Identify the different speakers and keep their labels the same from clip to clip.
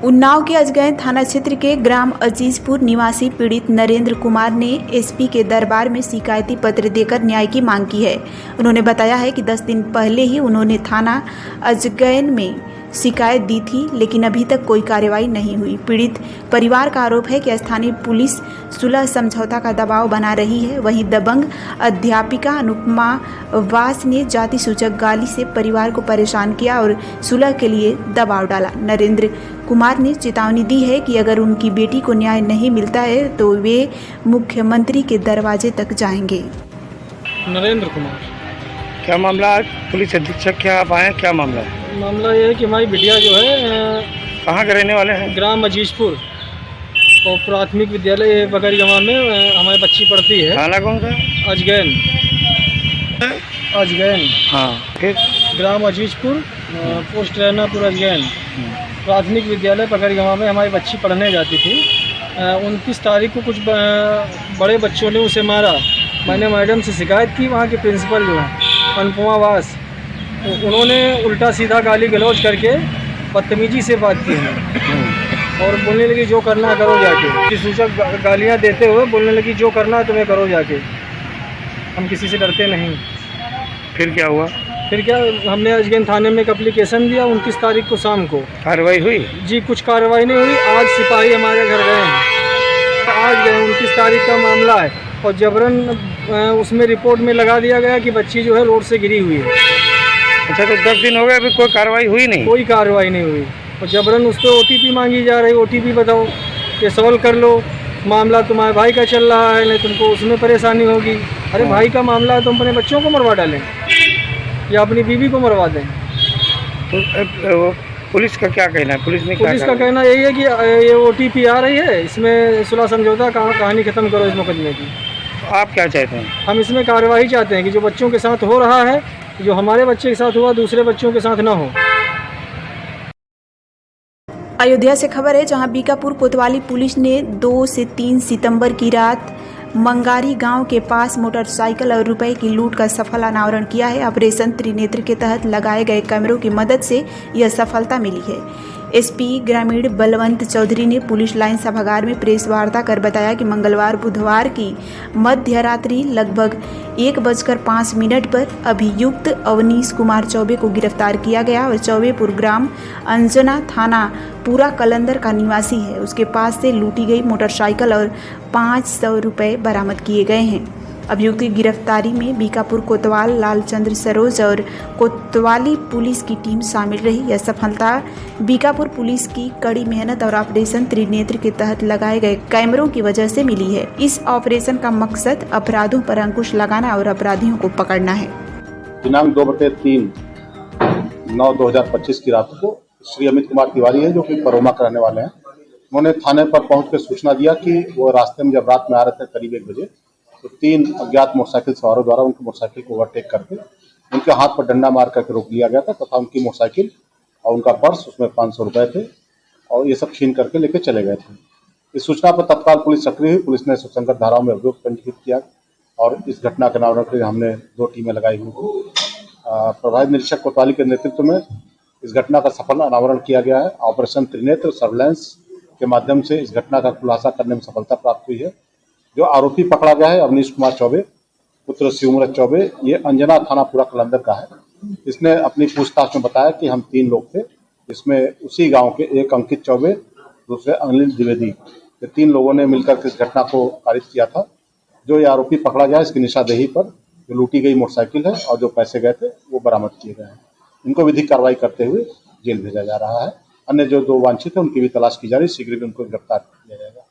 Speaker 1: उन्नाव के अजगैन थाना क्षेत्र के ग्राम अजीजपुर निवासी पीड़ित नरेंद्र कुमार ने एसपी के दरबार में शिकायती पत्र देकर न्याय की मांग की है। उन्होंने बताया है कि 10 दिन पहले ही उन्होंने थाना अजगैन में शिकायत दी थी, लेकिन अभी तक कोई कार्रवाई नहीं हुई। पीड़ित परिवार का आरोप है कि स्थानीय पुलिस सुलह समझौता का दबाव बना रही है। वहीं दबंग अध्यापिका अनुपमा वास ने जाति सूचक गाली से परिवार को परेशान किया और सुलह के लिए दबाव डाला। नरेंद्र कुमार ने चेतावनी दी है कि अगर उनकी बेटी को न्याय नहीं मिलता है तो वे मुख्यमंत्री के दरवाजे तक जाएंगे।
Speaker 2: नरेंद्र कुमार,
Speaker 3: क्या मामला? पुलिस अधीक्षक क्या आप आए? क्या मामला है?
Speaker 2: मामला ये है कि हमारी बिटिया जो है
Speaker 3: कहाँ के रहने वाले हैं?
Speaker 2: ग्राम अजीजपुर और प्राथमिक विद्यालय बकरी गंवा में हमारी बच्ची पढ़ती है।
Speaker 3: थाना कौन सा?
Speaker 2: अजगैन।
Speaker 3: हाँ, फिर
Speaker 2: ग्राम अजीजपुर, पोस्ट रैनापुर अजगैन। प्राथमिक विद्यालय बकरी गंवा में हमारी बच्ची पढ़ने जाती थी। 29 तारीख को कुछ बड़े बच्चों ने उसे मारा। मैंने मैडम से शिकायत की, वहाँ के प्रिंसिपल जो हैं अनुपमा वास, उन्होंने उल्टा सीधा गाली गलौज करके बदतमीजी से बात की है और बोलने लगी जो करना करो जाके। सूचक गालियाँ देते हुए बोलने लगी जो करना है तुम्हें करो जाके, हम किसी से डरते नहीं।
Speaker 3: फिर क्या हुआ?
Speaker 2: फिर क्या, हमने अजगैन थाने में एक एप्लीकेशन दिया 29 तारीख को शाम को।
Speaker 3: कार्रवाई हुई?
Speaker 2: जी, कुछ कार्रवाई नहीं हुई। आज सिपाही हमारे घर गए हैं, आज गए। 29 तारीख का मामला है और जबरन उसमें रिपोर्ट में लगा दिया गया कि बच्ची जो है रोड से गिरी हुई है।
Speaker 3: अच्छा, तो 10 दिन हो गए, अभी कोई कार्रवाई हुई नहीं?
Speaker 2: कोई कार्रवाई नहीं हुई और जबरन उस पर OTP मांगी जा रही। OTP बताओ, ये सॉल्व कर लो, मामला तुम्हारे भाई का चल रहा है, नहीं तुमको उसमें परेशानी होगी। अरे भाई का मामला है तो हम अपने बच्चों को मरवा डालें या अपनी बीवी को मरवा दें?
Speaker 3: तो पुलिस का क्या कहना है? पुलिस
Speaker 2: का कहना यही है कि ये OTP आ रही है, इसमें सुलह समझौता कहानी ख़त्म करो इस मुकदमे की।
Speaker 3: आप क्या चाहते हैं?
Speaker 2: हम इसमें कार्रवाई चाहते हैं कि जो बच्चों के साथ हो रहा है, जो हमारे बच्चे के साथ हुआ, दूसरे बच्चों के साथ ना हो।
Speaker 1: अयोध्या से खबर है, जहां बीकापुर कोतवाली पुलिस ने 2 से 3 सितंबर की रात मंगारी गांव के पास मोटरसाइकिल और रुपए की लूट का सफल अनावरण किया है। ऑपरेशन त्रिनेत्र के तहत लगाए गए कैमरों की मदद से यह सफलता मिली है। एसपी ग्रामीण बलवंत चौधरी ने पुलिस लाइन सभागार में प्रेस वार्ता कर बताया कि मंगलवार बुधवार की मध्य रात्रि लगभग 1:05 पर अभियुक्त अवनीश कुमार चौबे को गिरफ्तार किया गया और चौबेपुर ग्राम अंजना थाना पूरा कलंदर का निवासी है। उसके पास से लूटी गई मोटरसाइकिल और 500 रुपये बरामद किए गए हैं। अभियुक्त की गिरफ्तारी में बीकापुर कोतवाल, लालचंद्र सरोज और कोतवाली पुलिस की टीम शामिल रही। यह सफलता बीकापुर पुलिस की कड़ी मेहनत और ऑपरेशन त्रिनेत्र के तहत लगाए गए कैमरों की वजह से मिली है। इस ऑपरेशन का मकसद अपराधों पर अंकुश लगाना और अपराधियों को पकड़ना है।
Speaker 4: दिनांक 2/3/9/2025 की रात को श्री अमित कुमार तिवारी है, जो कि परोमा के रहने वाले हैं। उन्होंने थाने पर पहुंच कर सूचना दिया कि वो रास्ते में जब रात में आ रहे थे करीब 1 बजे, तो 3 अज्ञात मोटरसाइकिल सवारों द्वारा उनकी मोटरसाइकिल को ओवरटेक करके उनके हाथ पर डंडा मार करके रोक लिया गया था तथा उनकी मोटरसाइकिल और उनका पर्स, उसमें 500 रुपए थे और ये सब छीन करके लेके चले गए थे। इस सूचना पर तत्काल पुलिस सक्रिय हुई। पुलिस ने सुसंगत धाराओं में अभियोग पंजीकृत किया और इस घटना के अनावरण के लिए हमने 2 टीमें लगाई हुई थी। प्रभारी निरीक्षक कोतवाली के नेतृत्व में इस घटना का सफल अनावरण किया गया है। ऑपरेशन त्रिनेत्र सर्विलांस के माध्यम से इस घटना का खुलासा करने में सफलता प्राप्त हुई है। जो आरोपी पकड़ा गया है अवनीश कुमार चौबे पुत्र शिवमृत चौबे, ये अंजना थाना पूरा कलंदर का है। इसने अपनी पूछताछ में बताया कि हम 3 लोग थे, इसमें उसी गांव के एक अंकित चौबे, दूसरे अनिल द्विवेदी, ये 3 लोगों ने मिलकर इस घटना को कारित किया था। जो ये आरोपी पकड़ा गया है, इसकी निशानदेही पर जो लूटी गई मोटरसाइकिल है और जो पैसे गए थे वो बरामद किए गए हैं। इनको विधिक कार्रवाई करते हुए जेल भेजा जा रहा है। अन्य जो 2 वांछित है उनकी भी तलाश की जा रही है, शीघ्र भी उनको गिरफ्तार किया जाएगा।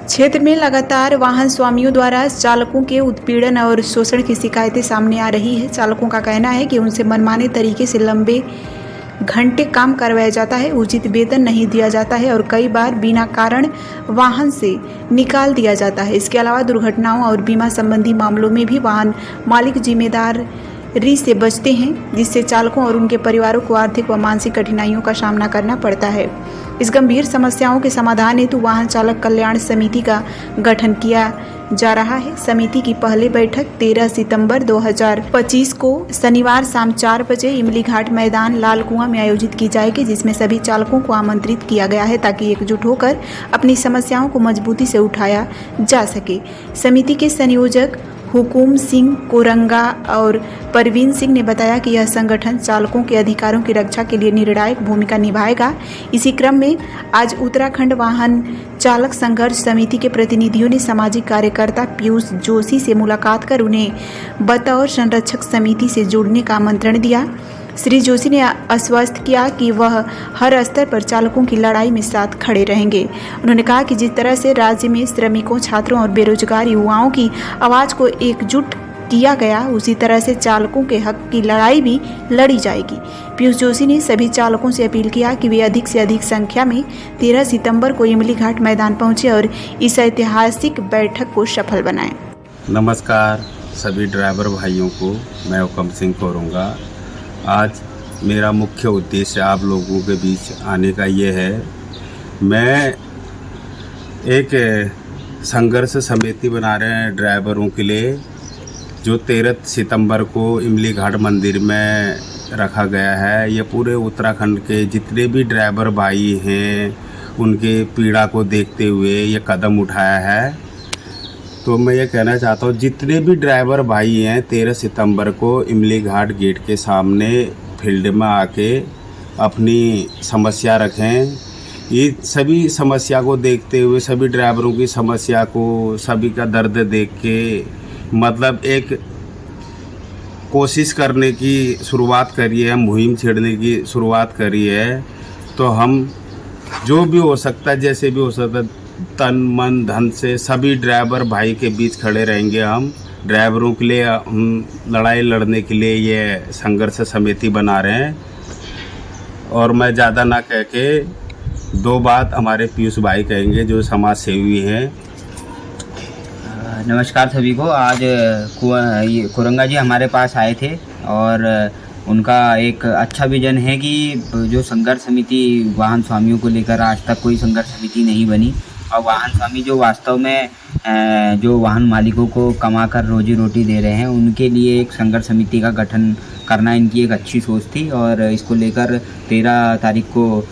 Speaker 1: क्षेत्र में लगातार वाहन स्वामियों द्वारा चालकों के उत्पीड़न और शोषण की शिकायतें सामने आ रही है। चालकों का कहना है कि उनसे मनमाने तरीके से लंबे घंटे काम करवाया जाता है, उचित वेतन नहीं दिया जाता है और कई बार बिना कारण वाहन से निकाल दिया जाता है। इसके अलावा दुर्घटनाओं और बीमा संबंधी मामलों में भी वाहन मालिक जिम्मेदारी से बचते हैं, जिससे चालकों और उनके परिवारों को आर्थिक व मानसिक कठिनाइयों का सामना करना पड़ता है। इस गंभीर समस्याओं के समाधान हेतु वाहन चालक कल्याण समिति का गठन किया जा रहा है। समिति की पहली बैठक 13 सितंबर 2025 को शनिवार शाम 4 बजे इमली घाट मैदान लाल कुआं में आयोजित की जाएगी, जिसमें सभी चालकों को आमंत्रित किया गया है ताकि एकजुट होकर अपनी समस्याओं को मजबूती से उठाया जा सके। समिति के संयोजक हुकुम सिंह कोरंगा और परवीन सिंह ने बताया कि यह संगठन चालकों के अधिकारों की रक्षा के लिए निर्णायक भूमिका निभाएगा। इसी क्रम में आज उत्तराखंड वाहन चालक संघर्ष समिति के प्रतिनिधियों ने सामाजिक कार्यकर्ता पीयूष जोशी से मुलाकात कर उन्हें बतौर संरक्षक समिति से जुड़ने का आमंत्रण दिया। श्री जोशी ने आश्वस्त किया कि वह हर स्तर पर चालकों की लड़ाई में साथ खड़े रहेंगे। उन्होंने कहा कि जिस तरह से राज्य में श्रमिकों, छात्रों और बेरोजगार युवाओं की आवाज़ को एकजुट किया गया, उसी तरह से चालकों के हक की लड़ाई भी लड़ी जाएगी। पीयूष जोशी ने सभी चालकों से अपील किया कि वे अधिक से अधिक संख्या में 13 सितंबर को इमली घाट मैदान पहुंचे और इस ऐतिहासिक बैठक को सफल बनाएं।
Speaker 5: नमस्कार सभी ड्राइवर भाइयों को, मैं हुकुम सिंह कोरंगा। आज मेरा मुख्य उद्देश्य आप लोगों के बीच आने का ये है, मैं एक संघर्ष समिति बना रहे हैं ड्राइवरों के लिए, जो 13 सितंबर को इमली घाट मंदिर में रखा गया है। ये पूरे उत्तराखंड के जितने भी ड्राइवर भाई हैं उनके पीड़ा को देखते हुए ये कदम उठाया है। तो मैं ये कहना चाहता हूँ, जितने भी ड्राइवर भाई हैं 13 सितंबर को इमली घाट गेट के सामने फील्ड में आके अपनी समस्या रखें। ये सभी समस्या को देखते हुए, सभी ड्राइवरों की समस्या को, सभी का दर्द देख के मतलब एक कोशिश करने की शुरुआत करी है, मुहिम छेड़ने की शुरुआत करी है। तो हम जो भी हो सकता है, जैसे भी हो सकता है, तन मन धन से सभी ड्राइवर भाई के बीच खड़े रहेंगे। हम ड्राइवरों के लिए हम लड़ाई लड़ने के लिए ये संघर्ष समिति बना रहे हैं। और मैं ज़्यादा ना कह के दो बात हमारे पीयूष भाई कहेंगे, जो समाज सेवी हैं।
Speaker 6: नमस्कार सभी को। आज कोरंगा जी हमारे पास आए थे और उनका एक अच्छा विजन है कि जो संघर्ष समिति वाहन स्वामियों को लेकर आज तक कोई संघर्ष समिति नहीं बनी, और वाहन स्वामी जो वास्तव में जो वाहन मालिकों को कमाकर रोजी रोटी दे रहे हैं, उनके लिए एक संघर्ष समिति का गठन करना इनकी एक अच्छी सोच थी। और इसको लेकर 13 तारीख को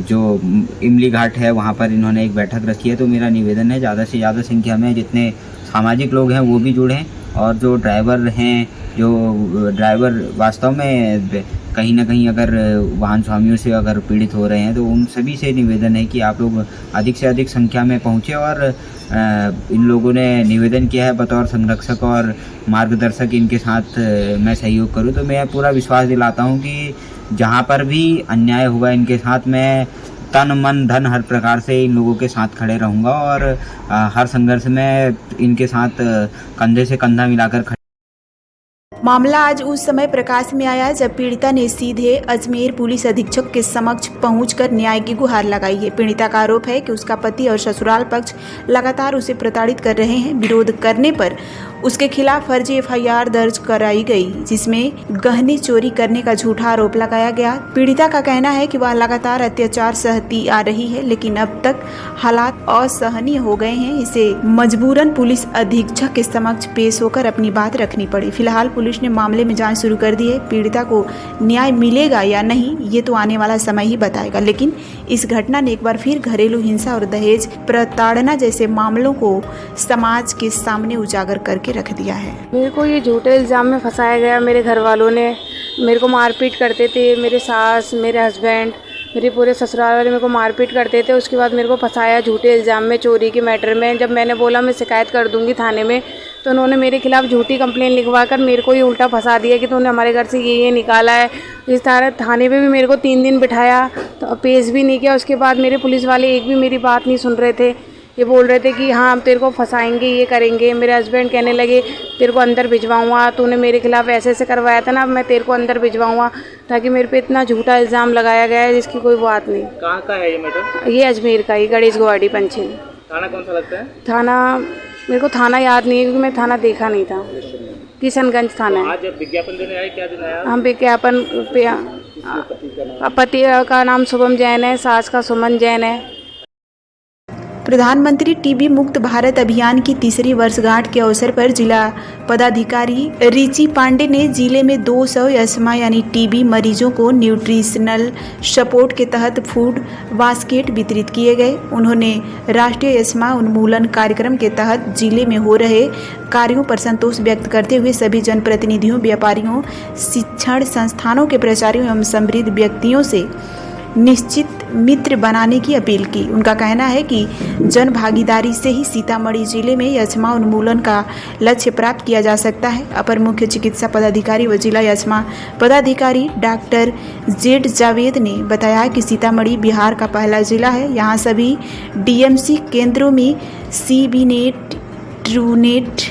Speaker 6: जो इमली घाट है वहाँ पर इन्होंने एक बैठक रखी है। तो मेरा निवेदन है ज़्यादा से ज़्यादा संख्या में जितने सामाजिक लोग हैं वो भी जुड़ें, और जो ड्राइवर हैं, जो ड्राइवर वास्तव में कहीं ना कहीं अगर वाहन स्वामियों से अगर पीड़ित हो रहे हैं, तो उन सभी से निवेदन है कि आप लोग अधिक से अधिक संख्या में पहुँचें। और इन लोगों ने निवेदन किया है बतौर संरक्षक और मार्गदर्शक इनके साथ मैं सहयोग करूं। तो मैं पूरा विश्वास दिलाता हूं कि जहां पर भी अन्याय होगा इनके साथ मैं तन मन धन हर प्रकार से इन लोगों के साथ खड़े रहूंगा, और हर संघर्ष में इनके साथ कंधे से कंधा मिलाकर
Speaker 1: मामला आज उस समय प्रकाश में आया जब पीड़िता ने सीधे अजमेर पुलिस अधीक्षक के समक्ष पहुंचकर न्याय की गुहार लगाई है। पीड़िता का आरोप है कि उसका पति और ससुराल पक्ष लगातार उसे प्रताड़ित कर रहे हैं। विरोध करने पर उसके खिलाफ फर्जी FIR दर्ज कराई गई, जिसमें गहने चोरी करने का झूठा आरोप लगाया गया। पीड़िता का कहना है कि वह लगातार अत्याचार सहती आ रही है, लेकिन अब तक हालात असहनीय हो गए हैं। इसे मजबूरन पुलिस अधीक्षक के समक्ष पेश होकर अपनी बात रखनी पड़ी। फिलहाल पुलिस ने मामले में जांच शुरू कर दी है। पीड़िता को न्याय मिलेगा या नहीं, ये तो आने वाला समय ही बताएगा। लेकिन इस घटना ने एक बार फिर घरेलू हिंसा और दहेज प्रताड़ना जैसे मामलों को समाज के सामने उजागर करके रख दिया है।
Speaker 7: मेरे को ये झूठे इल्ज़ाम में फंसाया गया। मेरे घर वालों ने मेरे को मारपीट करते थे, मेरे सास, मेरे हस्बैंड, मेरे पूरे ससुराल वाले मेरे को मारपीट करते थे। उसके बाद मेरे को फंसाया झूठे इल्ज़ाम में, चोरी के मैटर में। जब मैंने बोला मैं शिकायत कर दूंगी थाने में, तो उन्होंने मेरे खिलाफ झूठी कंप्लेन लिखवा कर मेरे को ये उल्टा फंसा दिया कि तूने हमारे घर से ये निकाला है। इस तरह थाने पे भी मेरे को 3 दिन बिठाया, तो पेश भी नहीं किया। उसके बाद मेरे पुलिस वाले एक भी मेरी बात नहीं सुन रहे थे। ये बोल रहे थे कि हाँ हम तेरे को फंसाएंगे, ये करेंगे। मेरे हस्बैंड कहने लगे तेरे को अंदर भिजवाऊँगा, तूने मेरे खिलाफ ऐसे ऐसे करवाया था ना, अब मैं तेरे को अंदर भिजवाऊँगा। ताकि मेरे पे इतना झूठा इल्ज़ाम लगाया गया है जिसकी कोई बात नहीं।
Speaker 3: कहाँ का है ये मैटर?
Speaker 7: ये अजमेर का ही, गणेश गुवाहाटी पंचीन।
Speaker 3: थाना कौन सा लगता है?
Speaker 7: थाना मेरे को थाना याद नहीं है क्योंकि मैं थाना देखा नहीं था। किशनगंज थाना है।
Speaker 3: आज विज्ञापन देने आए, क्या दिन आया?
Speaker 7: हम विज्ञापन पे पति का नाम शुभम जैन है, सास का सुमन जैन है।
Speaker 1: प्रधानमंत्री टीबी मुक्त भारत अभियान की तीसरी वर्षगांठ के अवसर पर जिला पदाधिकारी रिची पांडे ने जिले में 200 यस्मा यानी टीबी मरीजों को न्यूट्रिशनल सपोर्ट के तहत फूड बास्केट वितरित किए गए। उन्होंने राष्ट्रीय यस्मा उन्मूलन कार्यक्रम के तहत जिले में हो रहे कार्यों पर संतोष व्यक्त करते हुए सभी जनप्रतिनिधियों, व्यापारियों, शिक्षण संस्थानों के प्राचार्यों एवं समृद्ध व्यक्तियों से निश्चित मित्र बनाने की अपील की। उनका कहना है कि जन भागीदारी से ही सीतामढ़ी जिले में यस्मा उन्मूलन का लक्ष्य प्राप्त किया जा सकता है। अपर मुख्य चिकित्सा पदाधिकारी व जिला यस्मा पदाधिकारी डॉक्टर जेड जावेद ने बताया कि सीतामढ़ी बिहार का पहला जिला है। यहाँ सभी डीएमसी केंद्रों में सीबी नेट, ट्रूनेट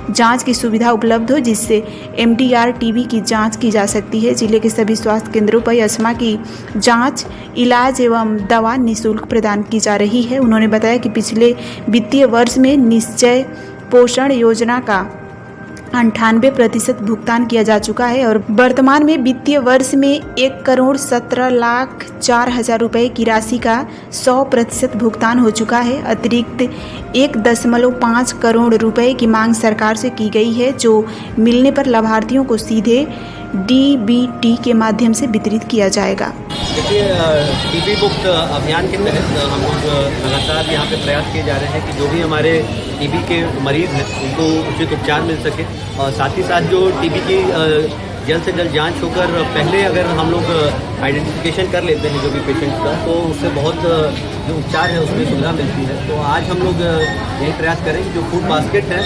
Speaker 1: जांच की सुविधा उपलब्ध हो, जिससे एमडीआर टीबी की जांच की जा सकती है। जिले के सभी स्वास्थ्य केंद्रों पर यस्मा की जांच, इलाज एवं दवा निःशुल्क प्रदान की जा रही है। उन्होंने बताया कि पिछले वित्तीय वर्ष में निश्चय पोषण योजना का 98% भुगतान किया जा चुका है और वर्तमान में वित्तीय वर्ष में 1,17,04,000 रुपये की राशि का 100% भुगतान हो चुका है। अतिरिक्त 1.5 करोड़ रुपए की मांग सरकार से की गई है, जो मिलने पर लाभार्थियों को सीधे डीबीटी के माध्यम से वितरित किया जाएगा।
Speaker 8: देखिए, टीबी मुक्त अभियान के तहत हम लोग लगातार यहाँ पे प्रयास किए जा रहे हैं कि जो भी हमारे टीबी के मरीज़ हैं उनको उचित उपचार मिल सके, और साथ ही साथ जो टीबी की जल्द से जल्द जांच होकर पहले अगर हम लोग आइडेंटिफिकेशन कर लेते हैं जो भी पेशेंट्स का, तो उससे बहुत जो उपचार है उसमें सुविधा मिलती है। तो आज हम लोग यही प्रयास करेंगे जो फूड बास्केट है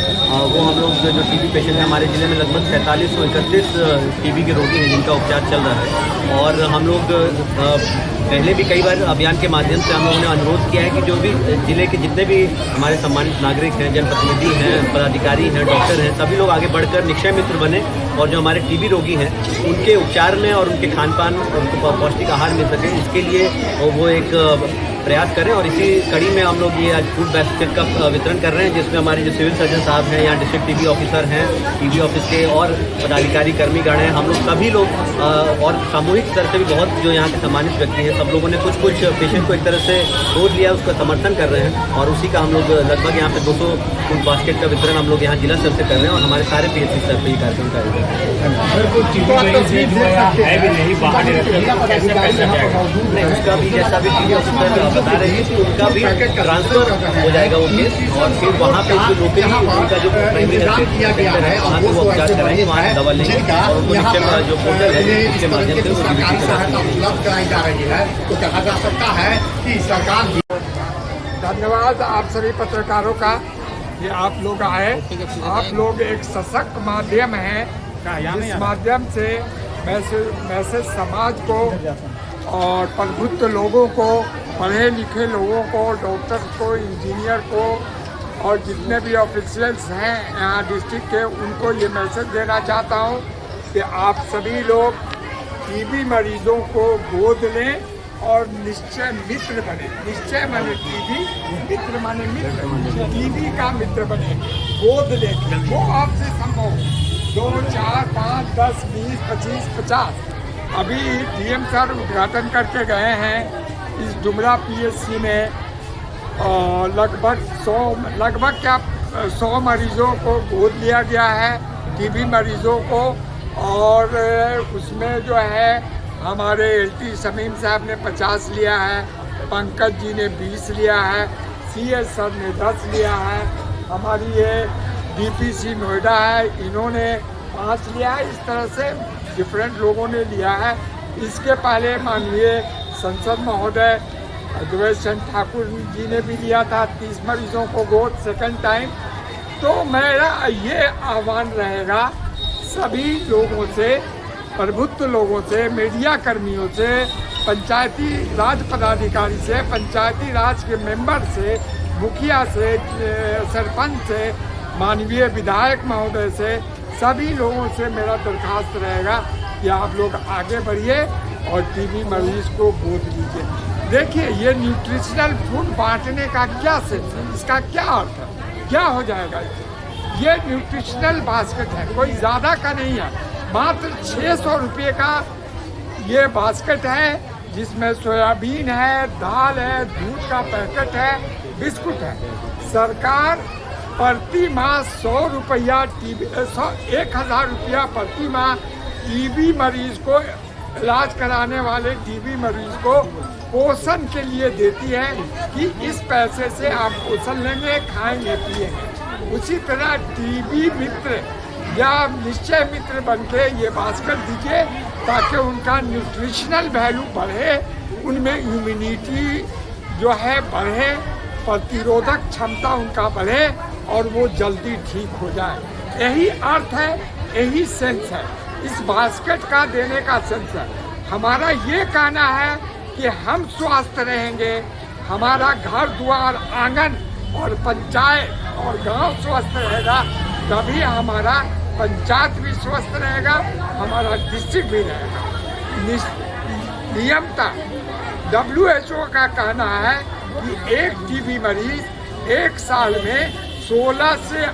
Speaker 8: वो हम लोग जो टीबी पेशेंट हैं, हमारे ज़िले में लगभग 4731 टीबी के रोगी हैं जिनका उपचार चल रहा है। और हम लोग पहले भी कई बार अभियान के माध्यम से हम लोगों ने अनुरोध किया है कि जो भी जिले के जितने भी हमारे सम्मानित नागरिक हैं, जनप्रतिनिधि हैं, पदाधिकारी हैं, डॉक्टर हैं, सभी लोग आगे बढ़कर निक्षय मित्र बने और जो हमारे टीबी रोगी हैं उनके उपचार में और उनके खान पान, उनको पौष्टिक आहार मिल सके, इसके लिए वो एक प्रयास करें। और इसी कड़ी में हम लोग ये आज फूड बास्केट का वितरण कर रहे हैं, जिसमें हमारे जो सिविल सर्जन साहब हैं, यहाँ डिस्ट्रिक्ट टीबी ऑफिसर हैं, टीबी ऑफिस के और पदाधिकारी कर्मीगण हैं, हम लोग सभी लोग और सामूहिक स्तर से भी बहुत जो यहाँ के सम्मानित व्यक्ति हैं, सब लोगों ने कुछ पेशेंट को एक तरह से गोद लिया, उसका समर्थन कर रहे हैं। और उसी का हम लोग लगभग यहाँ पे 200 फूड बास्केट का वितरण हम लोग यहाँ जिला स्तर से कर रहे हैं और हमारे सारे PHC स्तर पर ये कार्यक्रम का आयोजन है। उसका भी जैसा भी टीबी ऑफिसर बता रहे हैं कि उनका भी ट्रांसफर हो जाएगा वो केस, और फिर वहाँ पे जो लोकली उनका जो प्राइमरी हेल्थ सेंटर है वहाँ पे वो उपचार कराएंगे, वहाँ से दवा लेंगे और उनको निश्चय जो पोर्टल है उसके माध्यम से वो DBT
Speaker 3: उपलब्ध कराई जा रही है। तो कहा जा सकता है कि सरकार। धन्यवाद आप सभी पत्रकारों का कि आप लोग आए। आप लोग एक सशक्त माध्यम है, इस माध्यम से मैसेज समाज को और प्रबुद्ध लोगों को, पढ़े लिखे लोगों को, डॉक्टर को, इंजीनियर को और जितने भी ऑफिशियल्स हैं यहाँ डिस्ट्रिक्ट के, उनको ये मैसेज देना चाहता हूँ कि आप सभी लोग टीबी मरीजों को गोद लें और निश्चय मित्र बने। निश्चय माने टीबी, मित्र माने मित्र, टीबी का मित्र बने, गोद लेके वो आपसे संभव 2, 4, 5, 10, 20, 25, 50। अभी DM सर उद्घाटन करके गए हैं इस डुमरा PHC में लगभग 100 मरीजों को गोद लिया गया है, टीबी मरीजों को। और उसमें जो है हमारे LT शमीम साहब ने 50 लिया है, पंकज जी ने 20 लिया है, CS सर ने 10 लिया है, हमारी ये DPC नोएडा है इन्होंने 5 लिया है। इस तरह से डिफरेंट लोगों ने लिया है। इसके पहले माननीय संसद महोदय द्वेष चंद ठाकुर जी ने भी लिया था 30 मरीजों को गोद सेकंड टाइम। तो मेरा ये आह्वान रहेगा सभी लोगों से, प्रबुद्ध लोगों से, मीडिया कर्मियों से, पंचायती राज पदाधिकारी से, पंचायती राज के मेंबर से, मुखिया से, सरपंच से, माननीय विधायक महोदय से, सभी लोगों से मेरा दरखास्त रहेगा कि आप लोग आगे बढ़िए और टीबी मरीज को गोद लीजिए। देखिए ये न्यूट्रिशनल फूड बांटने का क्या सेंस है, इसका क्या अर्थ है, क्या हो जाएगा ये न्यूट्रिशनल बास्केट है, कोई ज़्यादा का नहीं है, मात्र 600 रुपये का ये बास्केट है। जिसमें सोयाबीन है, दाल है, दूध का पैकेट है, बिस्कुट है। सरकार प्रति माह 100 रुपया टीबी 1000 रुपया प्रति माह टीबी मरीज को, इलाज कराने वाले टीबी मरीज को पोषण के लिए देती है कि इस पैसे से आप पोषण लेंगे, खाएंगे, पिएंगे। उसी तरह टीबी मित्र या निश्चय मित्र बनके ये बास्केट दीजिए ताकि उनका न्यूट्रिशनल वैल्यू बढ़े, उनमें इम्यूनिटी जो है बढ़े, प्रतिरोधक क्षमता उनका बढ़े और वो जल्दी ठीक हो जाए। यही अर्थ है, यही सेंस है इस बास्केट का देने का सेंस है। हमारा ये कहना है कि हम स्वस्थ रहेंगे, हमारा घर द्वार आंगन और पंचायत और गांव स्वस्थ रहेगा, तभी हमारा पंचायत भी स्वस्थ रहेगा, हमारा डिस्ट्रिक्ट भी रहेगा। नियमता WHO का कहना है कि एक टीबी मरीज एक साल में 16 से